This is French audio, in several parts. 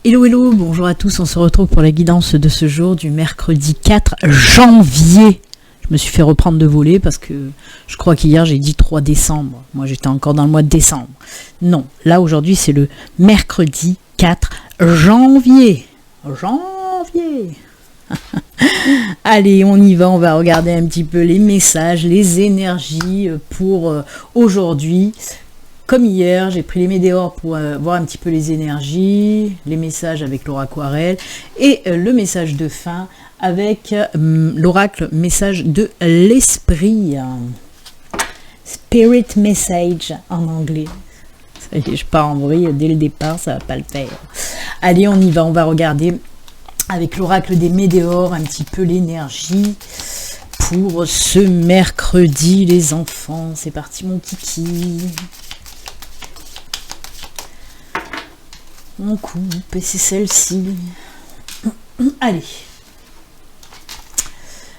Hello, hello, bonjour à tous, on se retrouve pour la guidance de ce jour du mercredi 4 janvier. Je me suis fait reprendre de voler parce que je crois qu'hier j'ai dit 3 décembre. Moi j'étais encore dans le mois de décembre. Non, là aujourd'hui c'est le mercredi 4 janvier. Janvier. Allez, on y va, on va regarder un petit peu les messages, les énergies pour aujourd'hui. Comme hier, j'ai pris les météores pour voir un petit peu les énergies, les messages avec l'oracle aquarelle et le message de fin avec l'oracle message de l'esprit. Spirit message en anglais. Ça y est, je pars en vrille dès le départ, ça va pas le faire. Allez, on y va, on va regarder avec l'oracle des météores un petit peu l'énergie pour ce mercredi, les enfants. C'est parti, mon kiki. On coupe et c'est celle-ci. Allez.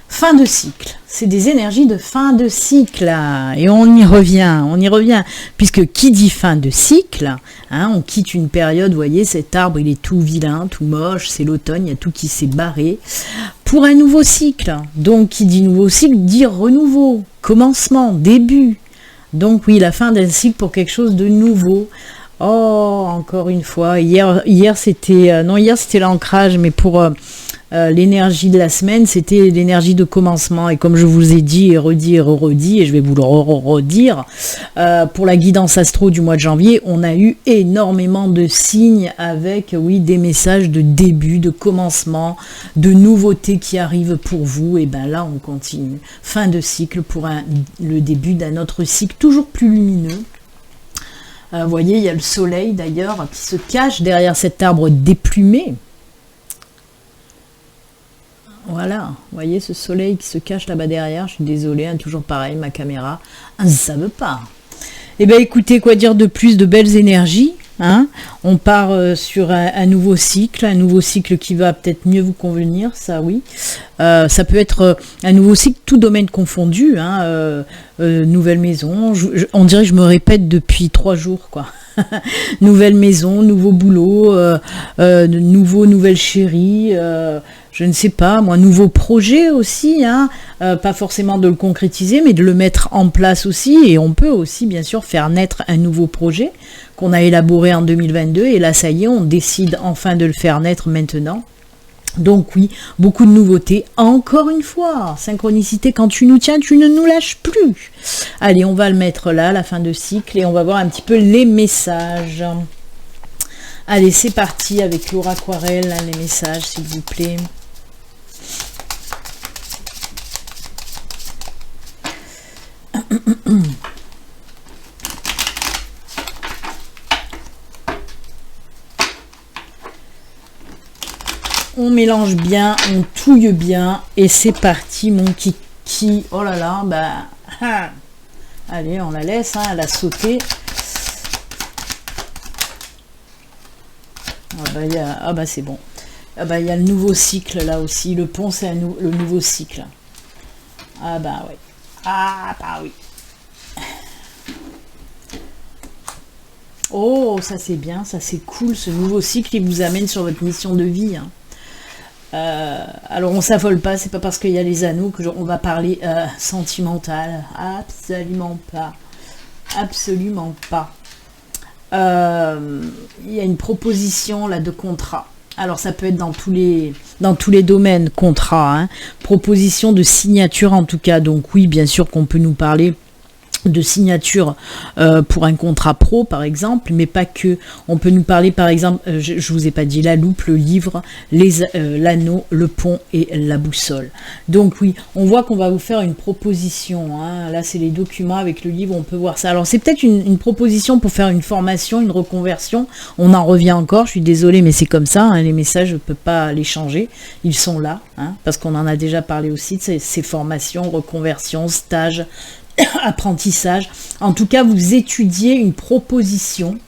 Fin de cycle. C'est des énergies de fin de cycle. Et on y revient. Puisque qui dit fin de cycle, on quitte une période, vous voyez, cet arbre, il est tout vilain, tout moche, c'est l'automne, il y a tout qui s'est barré. Pour un nouveau cycle. Donc, qui dit nouveau cycle, dit renouveau, commencement, début. Donc, oui, la fin d'un cycle pour quelque chose de nouveau. Oh, encore une fois, hier c'était l'ancrage, mais pour l'énergie de la semaine, c'était l'énergie de commencement. Et comme je vous ai dit et redit, et je vais vous le redire, pour la guidance astro du mois de janvier, on a eu énormément de signes avec, oui, des messages de début, de commencement, de nouveautés qui arrivent pour vous. Et bien là, on continue. Fin de cycle pour le début d'un autre cycle toujours plus lumineux. Vous voyez, il y a le soleil d'ailleurs qui se cache derrière cet arbre déplumé. Voilà, vous voyez ce soleil qui se cache là-bas derrière. Je suis désolée, toujours pareil, ma caméra, ça veut pas. Eh bien écoutez, quoi dire de plus, de belles énergies. On part sur un nouveau cycle qui va peut-être mieux vous convenir, ça oui. Ça peut être un nouveau cycle, tout domaine confondu, nouvelle maison, on dirait que je me répète depuis 3 jours, quoi. Nouvelle maison, nouveau boulot, nouvelle chérie, je ne sais pas, moi, nouveau projet aussi, pas forcément de le concrétiser, mais de le mettre en place aussi, et on peut aussi, bien sûr, faire naître un nouveau projet qu'on a élaboré en 2022, et là, ça y est, on décide enfin de le faire naître maintenant. Donc oui, beaucoup de nouveautés. Encore une fois, synchronicité, quand tu nous tiens, tu ne nous lâches plus. Allez, on va le mettre là, la fin de cycle, et on va voir un petit peu les messages. Allez, c'est parti avec l'oracle aquarelle, les messages, s'il vous plaît. On mélange bien, on touille bien, et c'est parti, mon kiki. Oh là là, allez, on la laisse, elle a sauté. C'est bon. Il y a le nouveau cycle là aussi. Le pont, c'est le nouveau cycle. Oui. Oh, ça c'est bien, ça c'est cool. Ce nouveau cycle, il vous amène sur votre mission de vie. Alors on s'affole pas, c'est pas parce qu'il y a les anneaux qu'on va parler sentimental. Absolument pas. Il y a une proposition là de contrat. Alors ça peut être dans tous les domaines, contrat, proposition de signature en tout cas. Donc oui, bien sûr qu'on peut nous parler de signature pour un contrat pro par exemple, mais pas que. On peut nous parler par exemple, je vous ai pas dit, la loupe, le livre, l'anneau, le pont et la boussole. Donc oui, on voit qu'on va vous faire une proposition, là c'est les documents avec le livre, on peut voir ça. Alors c'est peut-être une proposition pour faire une formation, une reconversion, on en revient encore, je suis désolée mais c'est comme ça, les messages je ne peux pas les changer, ils sont là, parce qu'on en a déjà parlé aussi de ces formations, reconversion, stage, apprentissage. En tout cas, vous étudiez une proposition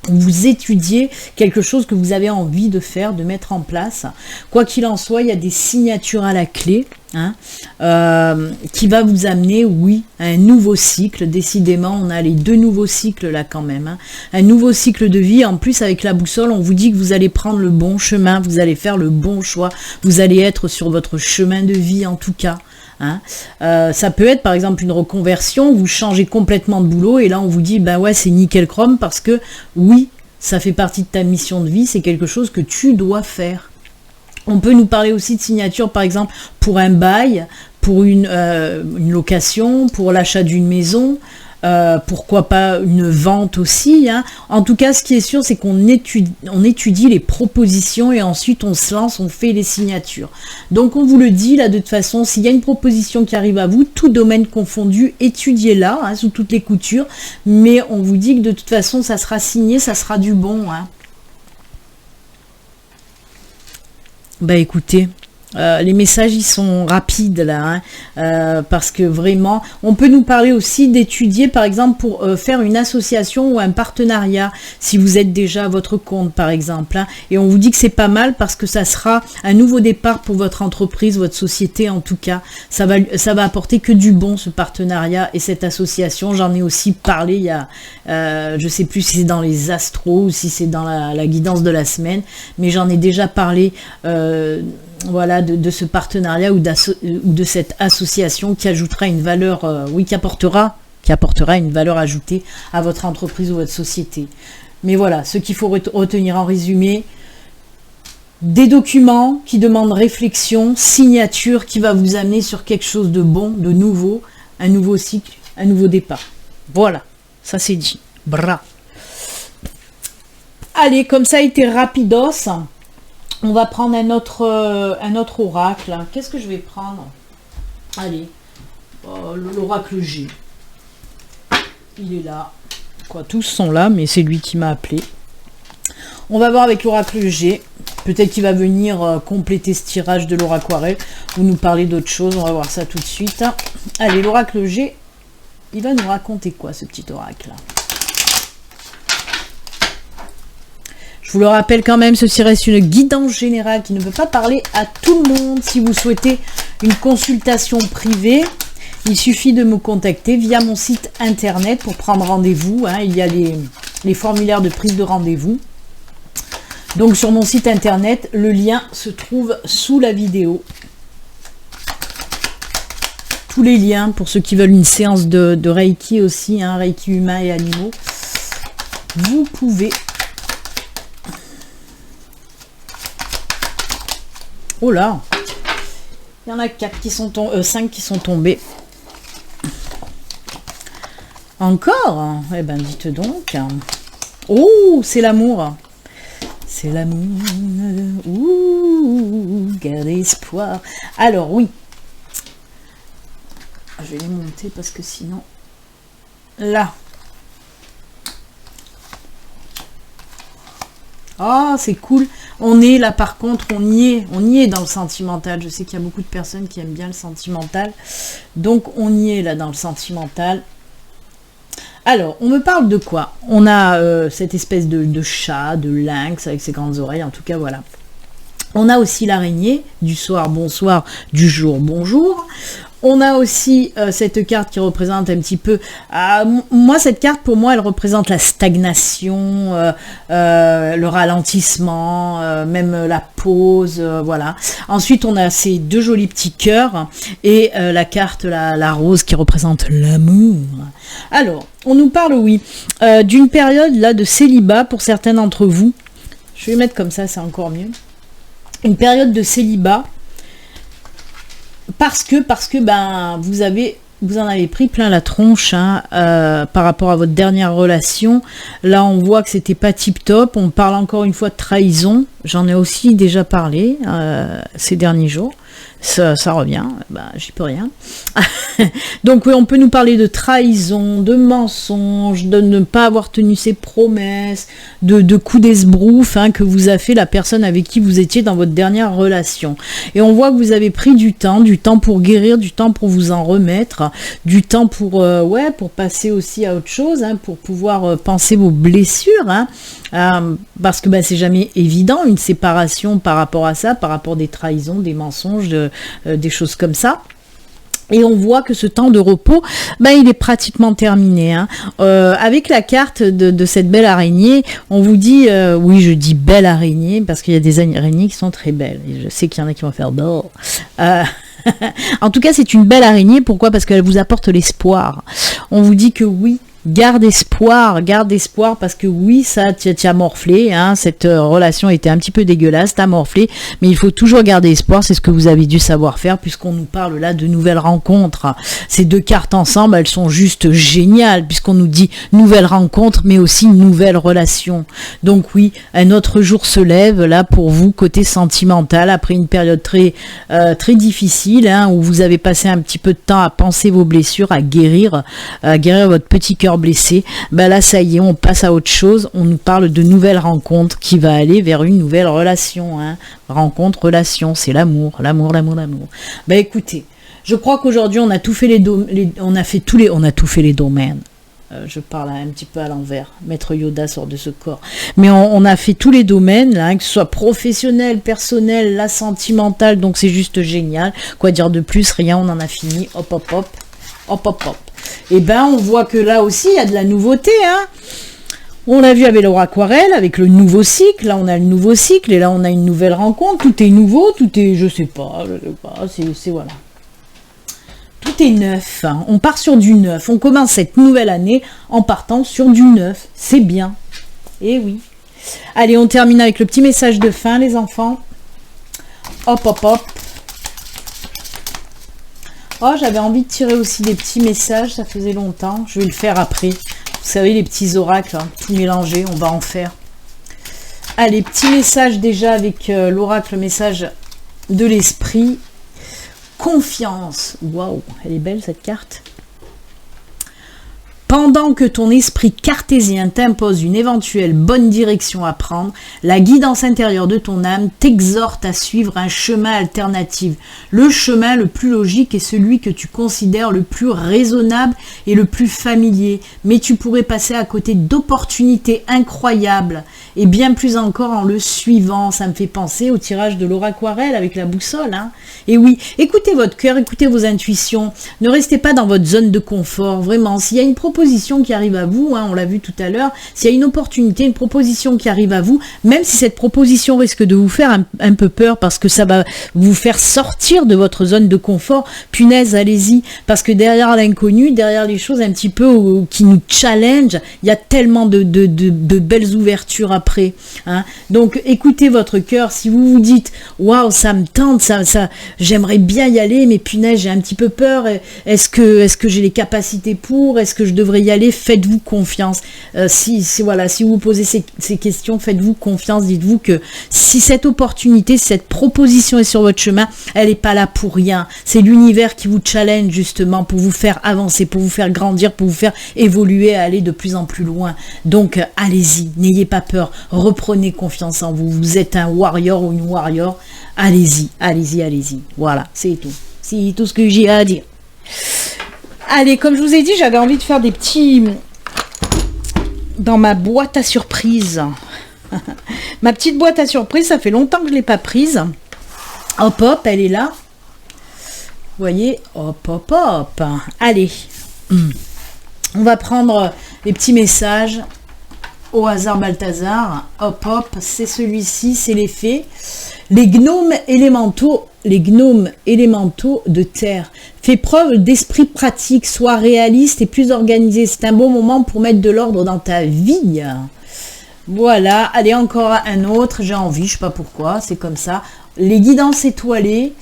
vous étudiez quelque chose que vous avez envie de faire, de mettre en place. Quoi qu'il en soit, il y a des signatures à la clé, hein, qui va vous amener, oui, à un nouveau cycle. Décidément, on a les 2 nouveaux cycles là quand même, hein. Un nouveau cycle de vie. En plus, avec la boussole, on vous dit que vous allez prendre le bon chemin, vous allez faire le bon choix, vous allez être sur votre chemin de vie en tout cas. Hein. Ça peut être par exemple une reconversion, vous changez complètement de boulot et là on vous dit ben ouais c'est nickel chrome parce que oui ça fait partie de ta mission de vie, c'est quelque chose que tu dois faire. On peut nous parler aussi de signature par exemple pour un bail, pour une location, pour l'achat d'une maison, pourquoi pas une vente aussi, hein. En tout cas ce qui est sûr c'est qu'on étudie les propositions et ensuite on se lance, on fait les signatures. Donc on vous le dit là de toute façon, s'il y a une proposition qui arrive à vous, tout domaine confondu, étudiez-la, hein, sous toutes les coutures, mais on vous dit que de toute façon ça sera signé, ça sera du bon, hein. Bah écoutez, les messages ils sont rapides là, hein, parce que vraiment on peut nous parler aussi d'étudier par exemple pour faire une association ou un partenariat si vous êtes déjà à votre compte par exemple, hein, et on vous dit que c'est pas mal parce que ça sera un nouveau départ pour votre entreprise, votre société en tout cas, ça va apporter que du bon ce partenariat et cette association. J'en ai aussi parlé il y a je sais plus si c'est dans les astros ou si c'est dans la guidance de la semaine, mais j'en ai déjà parlé voilà, de ce partenariat ou de cette association qui ajoutera une valeur, oui, qui apportera une valeur ajoutée à votre entreprise ou votre société. Mais voilà, ce qu'il faut retenir en résumé, des documents qui demandent réflexion, signature qui va vous amener sur quelque chose de bon, de nouveau, un nouveau cycle, un nouveau départ. Voilà, ça c'est dit. Bra. Allez, comme ça a été rapidos. On va prendre un autre oracle. Qu'est-ce que je vais prendre? Allez, l'oracle G. Il est là. Quoi, tous sont là, mais c'est lui qui m'a appelé. On va voir avec l'oracle G. Peut-être qu'il va venir compléter ce tirage de l'oraquarelle ou nous parler d'autre chose. On va voir ça tout de suite. Allez, l'oracle G, il va nous raconter quoi, ce petit oracle-là? Je vous le rappelle quand même, ceci reste une guidance générale qui ne peut pas parler à tout le monde. Si vous souhaitez une consultation privée, il suffit de me contacter via mon site internet pour prendre rendez-vous, hein. Il y a les formulaires de prise de rendez-vous. Donc sur mon site internet, le lien se trouve sous la vidéo. Tous les liens pour ceux qui veulent une séance de Reiki aussi, hein, Reiki humain et animaux. Vous pouvez... Oh là, il y en a 5 qui sont tombés. Encore? Eh ben dites donc. Oh, c'est l'amour. C'est l'amour. Ouh, gardez espoir. Alors oui. Je vais les monter parce que sinon... Là. Ah, c'est cool. On est là par contre, on y est dans le sentimental. Je sais qu'il y a beaucoup de personnes qui aiment bien le sentimental. Donc on y est là dans le sentimental. Alors, on me parle de quoi? On a cette espèce de chat, de lynx avec ses grandes oreilles, en tout cas voilà. On a aussi l'araignée, du soir bonsoir, du jour bonjour. On a aussi cette carte qui représente un petit peu... moi, cette carte, pour moi, elle représente la stagnation, le ralentissement, même la pause, voilà. Ensuite, on a ces 2 jolis petits cœurs et la carte, la rose, qui représente l'amour. Alors, on nous parle, oui, d'une période là de célibat pour certains d'entre vous. Je vais mettre comme ça, c'est encore mieux. Une période de célibat. Parce que ben vous en avez pris plein la tronche, hein, par rapport à votre dernière relation. Là on voit que c'était pas tip top. On parle encore une fois de trahison. J'en ai aussi déjà parlé ces derniers jours. Ça revient, bah, j'y peux rien. Donc oui, on peut nous parler de trahison, de mensonge, de ne pas avoir tenu ses promesses, de coups d'esbrouf que vous a fait la personne avec qui vous étiez dans votre dernière relation. Et on voit que vous avez pris du temps pour guérir, du temps pour vous en remettre, du temps pour passer aussi à autre chose, pour pouvoir penser vos blessures, parce que c'est jamais évident une séparation par rapport à ça, par rapport des trahisons, des mensonges, des choses comme ça. Et on voit que ce temps de repos, il est pratiquement terminé. Avec la carte de cette belle araignée, on vous dit, oui, je dis belle araignée, parce qu'il y a des araignées qui sont très belles. Et je sais qu'il y en a qui vont faire bon. En tout cas, c'est une belle araignée. Pourquoi? Parce qu'elle vous apporte l'espoir. On vous dit que oui, garde espoir, parce que oui, ça, tu as morflé, cette relation était un petit peu dégueulasse, t'as morflé, mais il faut toujours garder espoir, c'est ce que vous avez dû savoir faire, puisqu'on nous parle là de nouvelles rencontres. Ces deux cartes ensemble, elles sont juste géniales, puisqu'on nous dit nouvelle rencontre, mais aussi nouvelle relation. Donc oui, un autre jour se lève, là, pour vous, côté sentimental, après une période très difficile, où vous avez passé un petit peu de temps à penser vos blessures, à guérir votre petit cœur blessé, là ça y est, on passe à autre chose, on nous parle de nouvelles rencontres qui va aller vers une nouvelle relation, rencontre, relation, c'est l'amour. Écoutez, je crois qu'aujourd'hui on a tout fait on a tout fait les domaines. Je parle un petit peu à l'envers, Maître Yoda sort de ce corps, mais on a fait tous les domaines, que ce soit professionnel, personnel, la sentimental, donc c'est juste génial, quoi dire de plus, rien, on en a fini, hop. Et on voit que là aussi, il y a de la nouveauté, On l'a vu avec l'aura aquarelle, avec le nouveau cycle, là on a le nouveau cycle, et là on a une nouvelle rencontre, tout est nouveau, tout est, je sais pas, c'est voilà. Tout est neuf, on part sur du neuf, on commence cette nouvelle année en partant sur du neuf, c'est bien, et oui. Allez, on termine avec le petit message de fin, les enfants. Hop. Oh, j'avais envie de tirer aussi des petits messages, ça faisait longtemps. Je vais le faire après. Vous savez, les petits oracles, tout mélangé, on va en faire. Allez, petit message déjà avec l'oracle, message de l'esprit. Confiance. Waouh, elle est belle cette carte. Pendant que ton esprit cartésien t'impose une éventuelle bonne direction à prendre, la guidance intérieure de ton âme t'exhorte à suivre un chemin alternatif. Le chemin le plus logique est celui que tu considères le plus raisonnable et le plus familier. Mais tu pourrais passer à côté d'opportunités incroyables et bien plus encore en le suivant. Ça me fait penser au tirage de l'aura aquarelle avec la boussole. Et oui, écoutez votre cœur, écoutez vos intuitions. Ne restez pas dans votre zone de confort. Vraiment, s'il y a une proposition qui arrive à vous, on l'a vu tout à l'heure, s'il y a une opportunité, une proposition qui arrive à vous, même si cette proposition risque de vous faire un peu peur parce que ça va vous faire sortir de votre zone de confort, punaise, allez-y, parce que derrière l'inconnu, derrière les choses un petit peu qui nous challenge, il y a tellement de belles ouvertures après. Donc écoutez votre cœur, si vous vous dites waouh, ça me tente, ça j'aimerais bien y aller, mais punaise, j'ai un petit peu peur, est-ce que j'ai les capacités pour, est-ce que je devrais y aller, faites-vous confiance. Si vous vous posez ces questions, faites-vous confiance, dites-vous que si cette opportunité, si cette proposition est sur votre chemin, elle n'est pas là pour rien. C'est l'univers qui vous challenge justement pour vous faire avancer, pour vous faire grandir, pour vous faire évoluer, aller de plus en plus loin. Donc allez-y, n'ayez pas peur, reprenez confiance en vous. Vous êtes un warrior ou une warrior, allez-y. Voilà, c'est tout. C'est tout ce que j'ai à dire. Allez, comme je vous ai dit, j'avais envie de faire des petits... Dans ma boîte à surprise. Ma petite boîte à surprise, ça fait longtemps que je ne l'ai pas prise. Hop, elle est là. Vous voyez, hop. Allez. On va prendre les petits messages au hasard Balthazar. Hop, c'est celui-ci, c'est les fées. Les gnomes élémentaux de terre. Fais preuve d'esprit pratique, sois réaliste et plus organisé. C'est un bon moment pour mettre de l'ordre dans ta vie. Voilà, allez, encore un autre, j'ai envie, je sais pas pourquoi, c'est comme ça. Les guidances étoilées,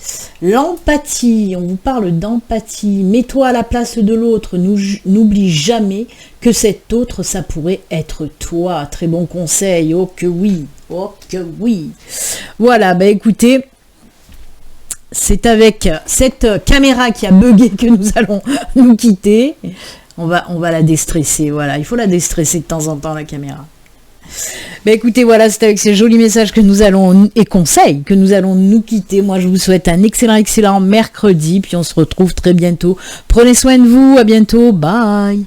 l'empathie, on vous parle d'empathie. Mets-toi à la place de l'autre, n'oublie jamais que cet autre, ça pourrait être toi. Très bon conseil, oh que oui. Voilà, écoutez, c'est avec cette caméra qui a bugué que nous allons nous quitter. On va la déstresser, voilà. Il faut la déstresser de temps en temps, la caméra. Ben écoutez, voilà, c'est avec ces jolis messages que nous allons, et conseils, que nous allons nous quitter. Moi, je vous souhaite un excellent mercredi, puis on se retrouve très bientôt. Prenez soin de vous, à bientôt, bye.